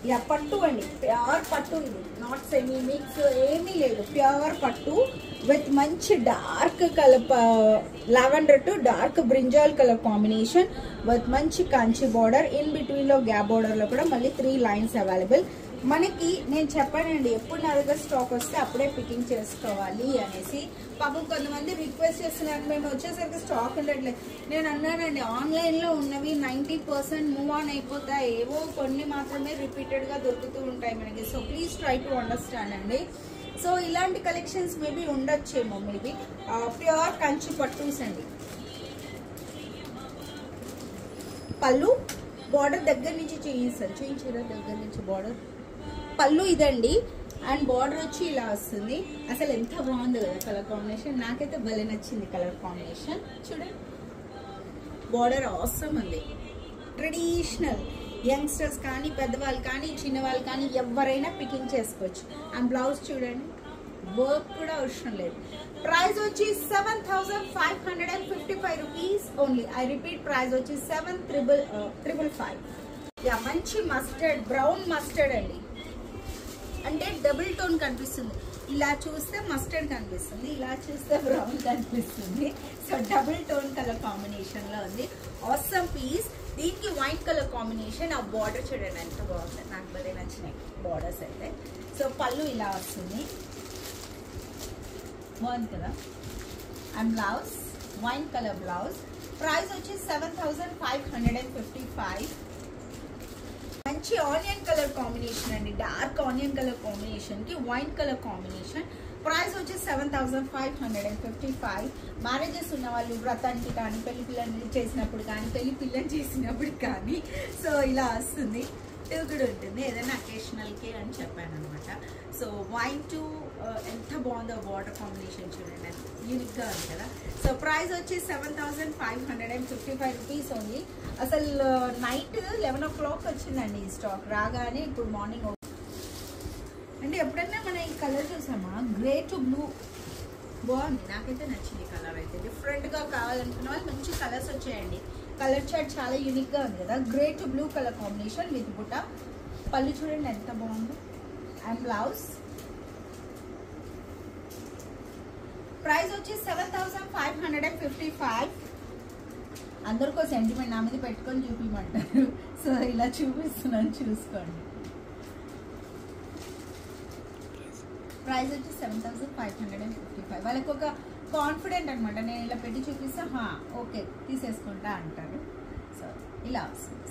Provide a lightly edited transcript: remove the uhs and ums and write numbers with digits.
Yeah పట్టు అండి, pure పట్టు. ఇది నాట్ సెమీ మిక్స్ ఏమీ లేదు, ప్యూర్ పట్టు విత్ మంచి dark colour lavender to dark brinjal colour combination with మంచి కంచి బార్డర్. ఇన్ బిట్వీన్ లో గ్యాప్ బార్డర్ లో కూడా మళ్ళీ 3 లైన్స్ అవైలబుల్ మనకి. నేను చెప్పానండి ఎప్పుడు నా దగ్గర స్టాక్ వస్తే అప్పుడే పికింగ్ చేసుకోవాలి అనేసి. పాపం కొంతమంది రిక్వెస్ట్ చేస్తున్నారు, మేము వచ్చేసరికి స్టాక్ ఉండట్లేదు. నేను అన్నానండి ఆన్లైన్లో ఉన్నవి 90% మూవ్ ఆన్ అయిపోతాయి, ఏవో కొన్ని మాత్రమే రిపీటెడ్గా దొరుకుతూ ఉంటాయి మనకి. So please try to understand అండి. సో ఇలాంటి కలెక్షన్స్ మేబీ ఉండొచ్చేమో, మేబీ ప్యూర్ కంచి పట్టూస్ అండి. పళ్ళు బార్డర్ దగ్గర నుంచి చేయించారా దగ్గర నుంచి బార్డర్ పళ్ళు ఇదండి. అండ్ బార్డర్ వచ్చి ఇలా వస్తుంది. అసలు ఎంత బాగుంది కదా కలర్ కాంబినేషన్, నాకైతే భలే నచ్చింది కలర్ కాంబినేషన్. చూడండి బార్డర్ ఆసమ్ ఉంది, ట్రెడిషనల్. యంగ్స్టర్స్ కానీ పెద్దవాళ్ళు కానీ చిన్నవాళ్ళు కానీ ఎవరైనా పికింగ్ చేసుకోవచ్చు. అండ్ బ్లౌజ్ చూడండి, వర్క్ కూడా అవసరం లేదు. ప్రైస్ వచ్చి 7555 rupees only. I repeat, price వచ్చి 7555. యా మంచి మస్టర్డ్, బ్రౌన్ మస్టర్డ్ అండి. అంటే డబుల్ టోన్ కనిపిస్తుంది, ఇలా చూస్తే మస్టర్డ్ కనిపిస్తుంది, ఇలా చూస్తే బ్రౌన్ కనిపిస్తుంది. So double tone colour combination లో ఉంది. Awesome piece. దీనికి వైట్ కలర్ కాంబినేషన్. ఆ బార్డర్ చూడండి ఎంత బాగుంది, నాకు భలే నచ్చినాయి బార్డర్స్ అయితే. సో పళ్ళు ఇలా వస్తుంది, బాగుంది కదా. And blouse white colour blouse. Price వచ్చి 7555. మంచి ఆనియన్ కలర్ కాంబినేషన్ అండి, డార్క్ ఆనియన్ కలర్ కాంబినేషన్ కి వైట్ కలర్ కాంబినేషన్. ప్రైస్ వచ్చి 7555. మ్యారేజెస్ ఉన్న వాళ్ళు వ్రతానికి కానీ పెళ్లి పిల్లని చేసినప్పుడు కానీ పెళ్లి పిల్లని చేసినప్పుడు కానీ సో ఇలా వస్తుంది. ఇది కూడా ఉంటుంది ఏదైనా అకేషనల్కి అని చెప్పాను అనమాట. సో వైట్ టు ఎంత బాగుందో వాటర్ కాంబినేషన్ చూడండి, యూనిక్గా ఉంది కదా. సో ప్రైస్ వచ్చి 7555 రూపీస్ ఓన్లీ. అసలు నైట్ 11 o'clock వచ్చిందండి ఈ స్టాక్, రాగానే ఇప్పుడు మార్నింగ్. అంటే ఎప్పుడైనా మనం ఈ కలర్ చూసామా, గ్రే టు బ్లూ, బాగుంది, నాకైతే నచ్చింది కలర్. అయితే డిఫరెంట్గా కావాలనుకున్న వాళ్ళు మంచి కలర్స్ వచ్చాయండి. కలర్ చార్ట్ చాలా యూనిక్గా ఉంది కదా. Grey to blue colour combination with బుట్ట. పళ్ళు చూడండి ఎంత బాగుందో. అండ్ బ్లౌజ్ ప్రైస్ వచ్చి 7555. అందరికో సెంటిమెంట్ నా మీద పెట్టుకొని చూపించమంటారు, సో ఇలా చూపిస్తున్నాను చూసుకోండి. ప్రైస్ వచ్చి 7555. వాళ్ళకి ఒక కాన్ఫిడెంట్ అనమాట, నేను ఇలా పెట్టి చూపిస్తే ఓకే తీసేసుకుంటా అంటారు. సో ఇలా వస్తుంది.